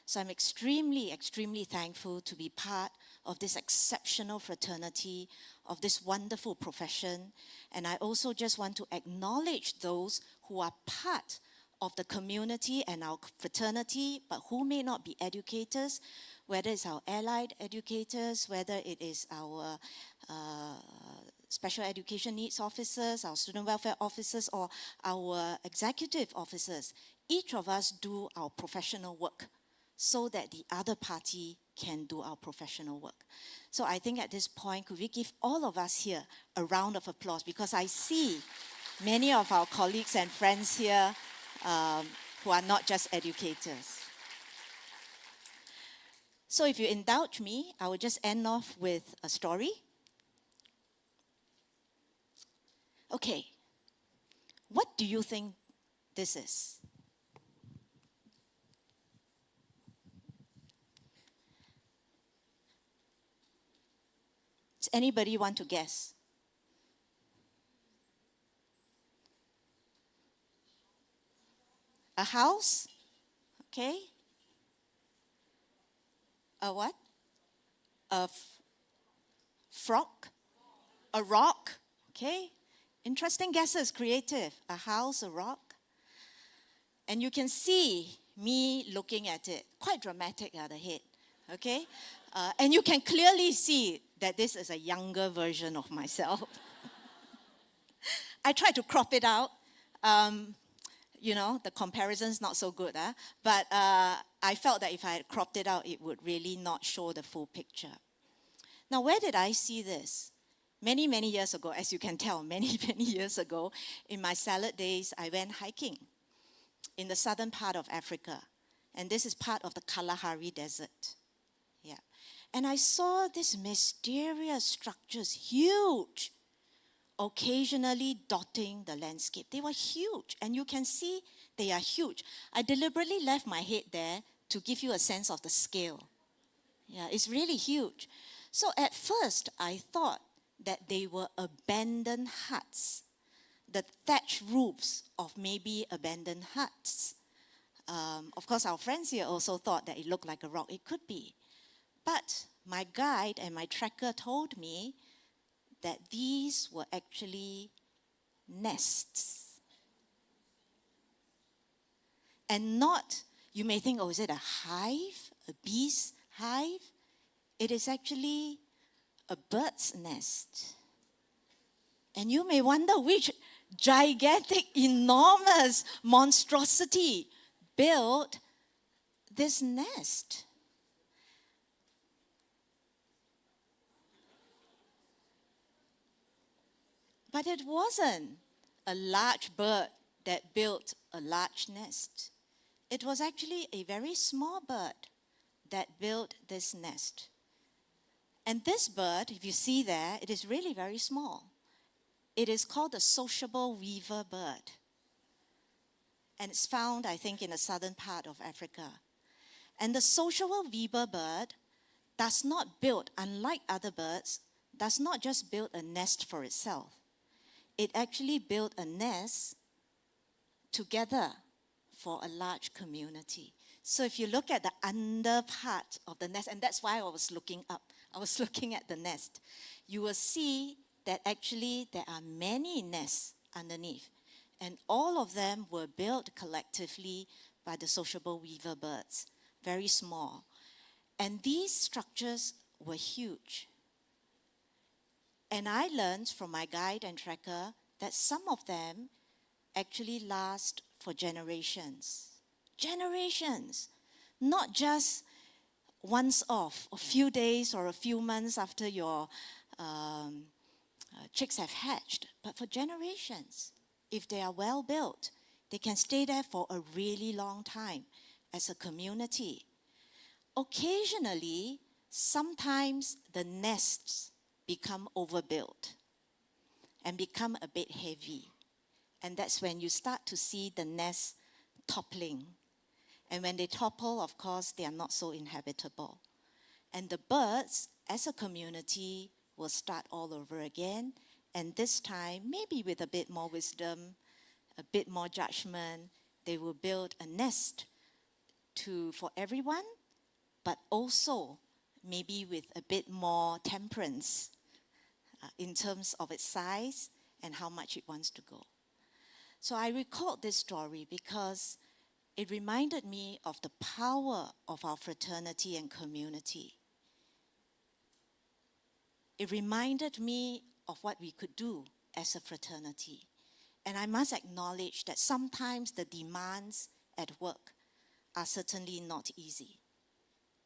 So I'm extremely, extremely thankful to be part of this exceptional fraternity, of this wonderful profession. And I also just want to acknowledge those who are part of the community and our fraternity, but who may not be educators, whether it's our allied educators, whether it is our special education needs officers, our student welfare officers, or our executive officers. Each of us do our professional work so that the other party can do our professional work. So I think at this point, could we give all of us here a round of applause, because I see many of our colleagues and friends here who are not just educators. So if you indulge me, I will just end off with a story. Okay, what do you think this is? Does anybody want to guess? A house? Okay. A what? A frog? A rock? Okay. Interesting guesses, creative. A house, a rock. And you can see me looking at it. Quite dramatic at the head. Okay. And you can clearly see that this is a younger version of myself. I tried to crop it out. You know, the comparison's not so good, but I felt that if I had cropped it out, it would really not show the full picture. Now, where did I see this? Many, many years ago, as you can tell, many, many years ago, in my salad days, I went hiking in the southern part of Africa. And this is part of the Kalahari Desert. Yeah. And I saw these mysterious structures, huge, occasionally dotting the landscape. They were huge, and you can see they are huge. I deliberately left my head there to give you a sense of the scale. Yeah, it's really huge. So at first, I thought that they were abandoned huts, the thatched roofs of maybe abandoned huts. Of course, our friends here also thought that it looked like a rock. It could be. But my guide and my tracker told me that these were actually nests. And not, you may think, oh, is it a hive? A bee's hive? It is actually a bird's nest. And you may wonder which gigantic, enormous monstrosity built this nest. But it wasn't a large bird that built a large nest. It was actually a very small bird that built this nest. And this bird, if you see there, it is really very small. It is called the sociable weaver bird. And it's found, I think, in the southern part of Africa. And the sociable weaver bird does not build, unlike other birds, does not just build a nest for itself. It actually built a nest together for a large community. So if you look at the under part of the nest, and that's why I was looking up, I was looking at the nest, you will see that actually there are many nests underneath. And all of them were built collectively by the sociable weaver birds, very small. And these structures were huge. And I learned from my guide and tracker that some of them actually last for generations. Generations, not just once off, a few days or a few months after your chicks have hatched, but for generations. If they are well built, they can stay there for a really long time as a community. Occasionally, sometimes the nests become overbuilt and become a bit heavy. And that's when you start to see the nests toppling. And when they topple, of course, they are not so inhabitable. And the birds, as a community, will start all over again. And this time, maybe with a bit more wisdom, a bit more judgment, they will build a nest for everyone, but also maybe with a bit more temperance in terms of its size and how much it wants to go. So I recalled this story because it reminded me of the power of our fraternity and community. It reminded me of what we could do as a fraternity. And I must acknowledge that sometimes the demands at work are certainly not easy.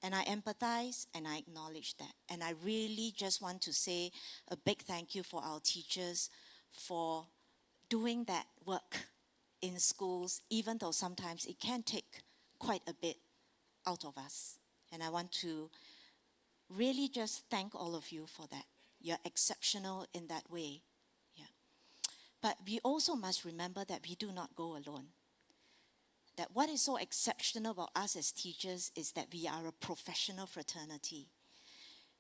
And I empathize and I acknowledge that. And I really just want to say a big thank you for our teachers for doing that work in schools, even though sometimes it can take quite a bit out of us. And I want to really just thank all of you for that. You're exceptional in that way. Yeah. But we also must remember that we do not go alone. That what is so exceptional about us as teachers is that we are a professional fraternity.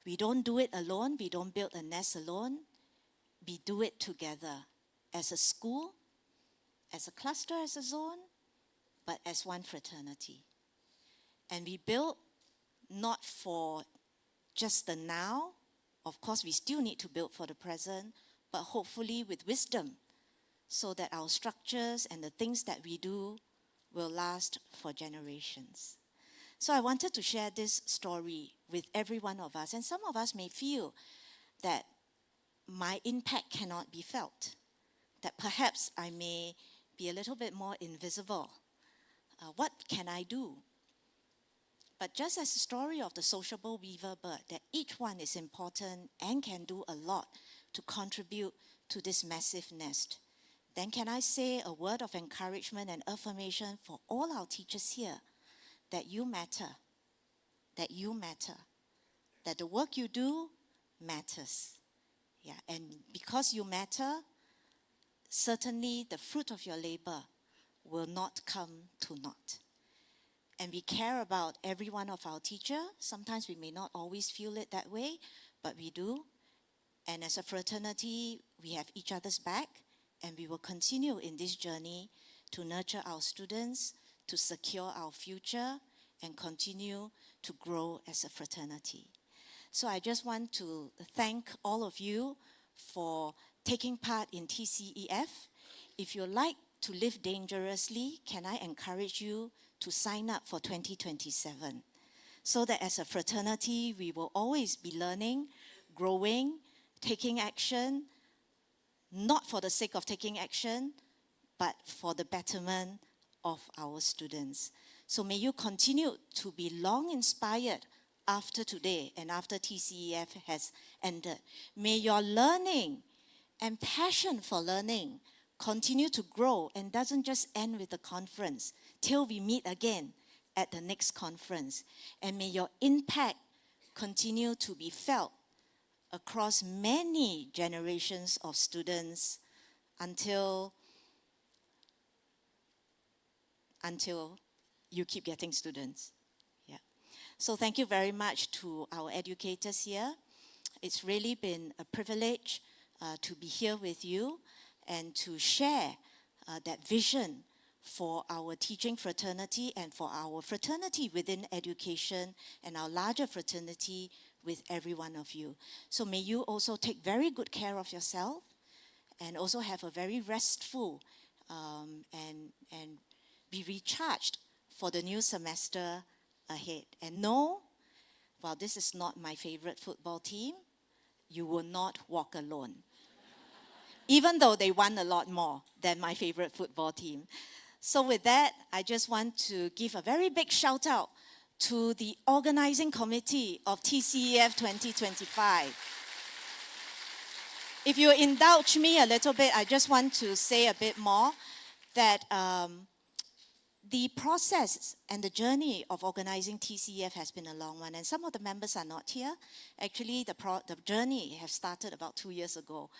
We don't do it alone. We don't build a nest alone. We do it together as a school, as a cluster, as a zone, but as one fraternity. And we build not for just the now. Of course, we still need to build for the present, but hopefully with wisdom, so that our structures and the things that we do will last for generations. So I wanted to share this story with every one of us. And some of us may feel that my impact cannot be felt, that perhaps I may be a little bit more invisible. What can I do? But just as the story of the sociable weaver bird, that each one is important and can do a lot to contribute to this massive nest, then can I say a word of encouragement and affirmation for all our teachers here, that you matter, that you matter, that the work you do matters. Yeah, and because you matter, certainly the fruit of your labor will not come to naught. And we care about every one of our teachers. Sometimes we may not always feel it that way, but we do. And as a fraternity, we have each other's back, and we will continue in this journey to nurture our students, to secure our future, and continue to grow as a fraternity. So I just want to thank all of you for taking part in TCEF. If you like to live dangerously, can I encourage you to sign up for 2027, so that as a fraternity, we will always be learning, growing, taking action, not for the sake of taking action, but for the betterment of our students. So may you continue to be long inspired after today and after TCEF has ended. May your learning and passion for learning continue to grow and doesn't just end with the conference till we meet again at the next conference. And may your impact continue to be felt across many generations of students until you keep getting students. Yeah. So thank you very much to our educators here. It's really been a privilege to be here with you and to share that vision for our teaching fraternity and for our fraternity within education and our larger fraternity with every one of you. So may you also take very good care of yourself and also have a very restful and be recharged for the new semester ahead. And know, while this is not my favorite football team, you will not walk alone. Even though they won a lot more than my favorite football team. So with that, I just want to give a very big shout out to the organizing committee of TCEF 2025. If you indulge me a little bit, I just want to say a bit more that the process and the journey of organizing TCEF has been a long one, and some of the members are not here. Actually, the journey has started about 2 years ago.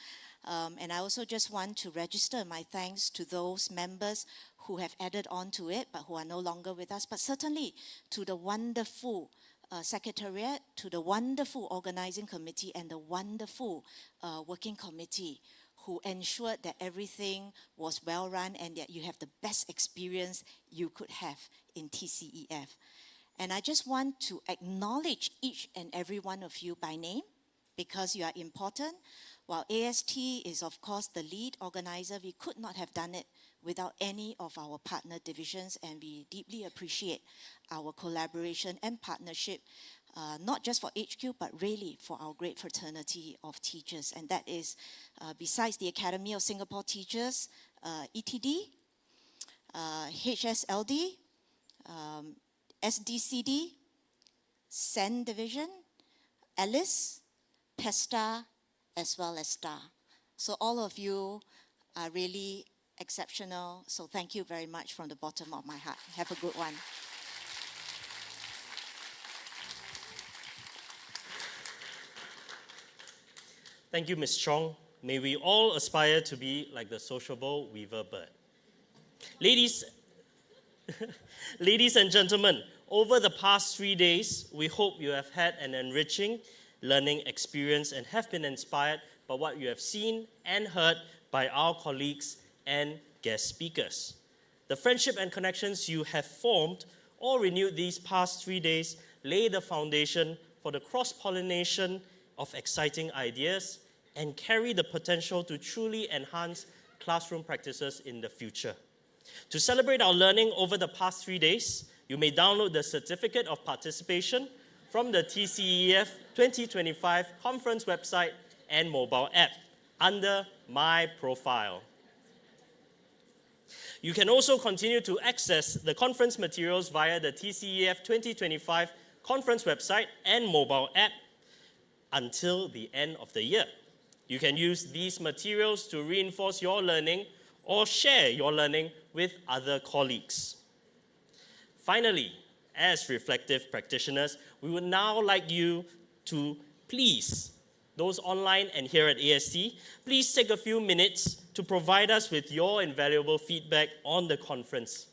And I also just want to register my thanks to those members who have added on to it, but who are no longer with us, but certainly to the wonderful secretariat, to the wonderful organizing committee, and the wonderful working committee who ensured that everything was well run and that you have the best experience you could have in TCEF. And I just want to acknowledge each and every one of you by name because you are important. While AST is, of course, the lead organizer, we could not have done it without any of our partner divisions, and we deeply appreciate our collaboration and partnership, not just for HQ, but really for our great fraternity of teachers. And that is, besides the Academy of Singapore Teachers, ETD, HSLD, SDCD, SEN Division, ALICE, PESTA, as well as STAR. So all of you are really exceptional. So thank you very much from the bottom of my heart. Have a good one. Thank you, Ms. Chong. May we all aspire to be like the sociable weaver bird. Ladies and gentlemen, over the past 3 days, we hope you have had an enriching learning experience and have been inspired by what you have seen and heard by our colleagues and guest speakers. The friendship and connections you have formed or renewed these past 3 days lay the foundation for the cross-pollination of exciting ideas and carry the potential to truly enhance classroom practices in the future. To celebrate our learning over the past 3 days, you may download the Certificate of Participation from the TCEF 2025 conference website and mobile app under My Profile. You can also continue to access the conference materials via the TCEF 2025 conference website and mobile app until the end of the year. You can use these materials to reinforce your learning or share your learning with other colleagues. Finally, as reflective practitioners, we would now like you to please, those online and here at AST, please take a few minutes to provide us with your invaluable feedback on the conference.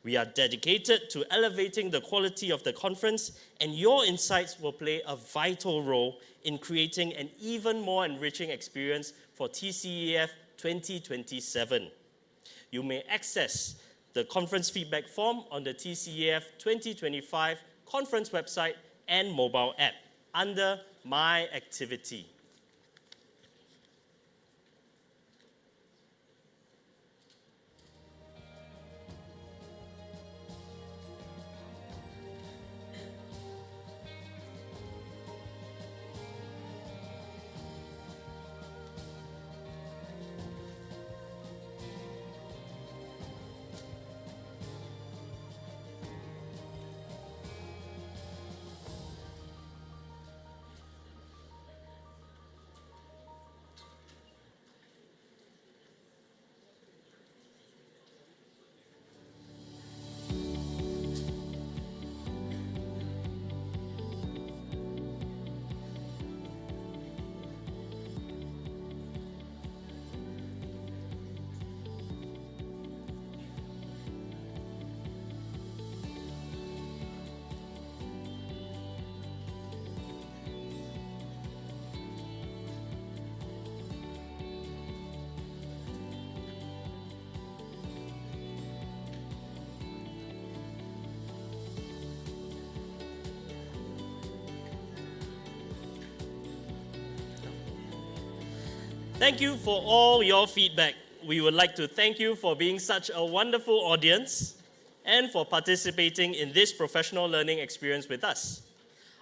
We are dedicated to elevating the quality of the conference, and your insights will play a vital role in creating an even more enriching experience for TCEF 2027. You may access the conference feedback form on the TCEF 2025 conference website and mobile app under My Activity. Thank you for all your feedback. We would like to thank you for being such a wonderful audience and for participating in this professional learning experience with us.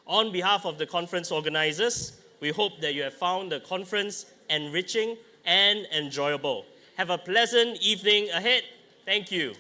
On behalf of the conference organizers, we hope that you have found the conference enriching and enjoyable. Have a pleasant evening ahead. Thank you.